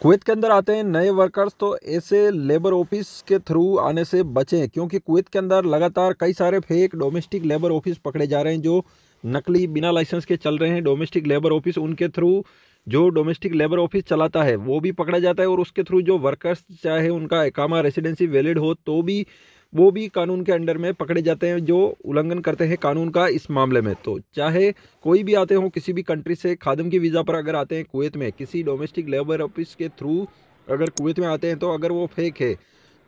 Kuwait के अंदर आते हैं नए वर्कर्स तो ऐसे लेबर ऑफिस के थ्रू आने से बचें, क्योंकि कुवैत के अंदर लगातार कई सारे फेक डोमेस्टिक लेबर ऑफिस पकड़े जा रहे हैं जो नकली बिना लाइसेंस के चल रहे हैं। डोमेस्टिक लेबर ऑफिस उनके थ्रू जो डोमेस्टिक लेबर ऑफिस चलाता है वो भी पकड़ा जाता है, और उसके थ्रू जो वर्कर्स चाहे उनका इकामा रेसिडेंसी वैलिड हो तो भी वो भी कानून के अंडर में पकड़े जाते हैं जो उल्लंघन करते हैं कानून का इस मामले में। तो चाहे कोई भी आते हो किसी भी कंट्री से खादिम की वीज़ा पर अगर आते हैं कुवैत में किसी डोमेस्टिक लेबर ऑफिस के थ्रू अगर कुवैत में आते हैं तो अगर वो फेक है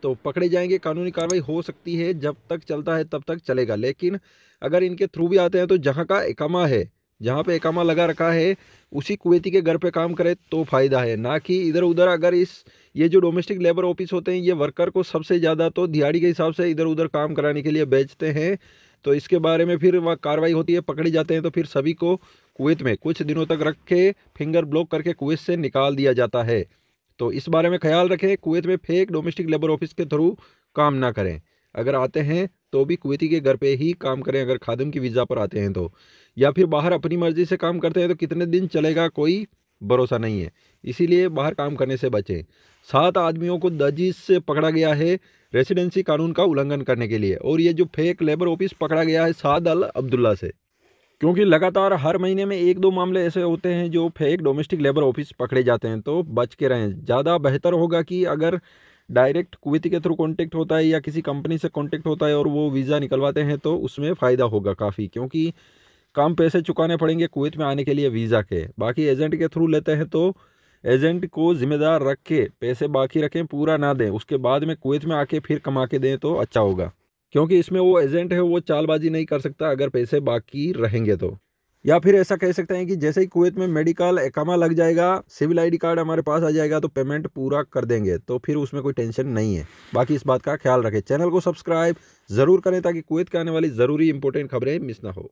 तो पकड़े जाएंगे, कानूनी कार्रवाई हो सकती है। जब तक चलता है तब तक चलेगा, लेकिन अगर इनके थ्रू भी आते हैं तो जहाँ का इकामा है, जहाँ पे इकामा लगा रखा है उसी कुवैती के घर पे काम करे तो फ़ायदा है, ना कि इधर उधर। अगर ये जो डोमेस्टिक लेबर ऑफिस होते हैं ये वर्कर को सबसे ज़्यादा तो दिहाड़ी के हिसाब से इधर उधर काम कराने के लिए बेचते हैं। तो इसके बारे में फिर वह कार्रवाई होती है, पकड़े जाते हैं तो फिर सभी को कुवैत में कुछ दिनों तक रख के फिंगर ब्लॉक करके कुवैत से निकाल दिया जाता है। तो इस बारे में ख्याल रखें, कुवैत में फेक डोमेस्टिक लेबर ऑफिस के थ्रू काम ना करें। अगर आते हैं तो भी कुवैती के घर पे ही काम करें, अगर खादिम की वीज़ा पर आते हैं तो। या फिर बाहर अपनी मर्जी से काम करते हैं तो कितने दिन चलेगा कोई भरोसा नहीं है, इसीलिए बाहर काम करने से बचें। 7 आदमियों को दजीज से पकड़ा गया है रेसिडेंसी कानून का उल्लंघन करने के लिए, और ये जो फेक लेबर ऑफिस पकड़ा गया है साद अल अब्दुल्ला से, क्योंकि लगातार हर महीने में 1-2 मामले ऐसे होते हैं जो फेक डोमेस्टिक लेबर ऑफिस पकड़े जाते हैं। तो बच के रहें। ज़्यादा बेहतर होगा कि अगर डायरेक्ट कुवैती के थ्रू कॉन्टेक्ट होता है या किसी कंपनी से कॉन्टेक्ट होता है और वो वीज़ा निकलवाते हैं तो उसमें फ़ायदा होगा काफ़ी, क्योंकि कम पैसे चुकाने पड़ेंगे कुवैत में आने के लिए वीज़ा के। बाकी एजेंट के थ्रू लेते हैं तो एजेंट को ज़िम्मेदार रख के पैसे बाकी रखें, पूरा ना दें, उसके बाद में कुवैत में आके फिर कमा के दें तो अच्छा होगा, क्योंकि इसमें वो एजेंट है वो चालबाजी नहीं कर सकता अगर पैसे बाकी रहेंगे तो। या फिर ऐसा कह सकते हैं कि जैसे ही कुवैत में मेडिकल इकामा लग जाएगा, सिविल आईडी कार्ड हमारे पास आ जाएगा तो पेमेंट पूरा कर देंगे, तो फिर उसमें कोई टेंशन नहीं है। बाकी इस बात का ख्याल रखें। चैनल को सब्सक्राइब ज़रूर करें ताकि कुवैत के आने वाली ज़रूरी इंपॉर्टेंट खबरें मिस ना हो।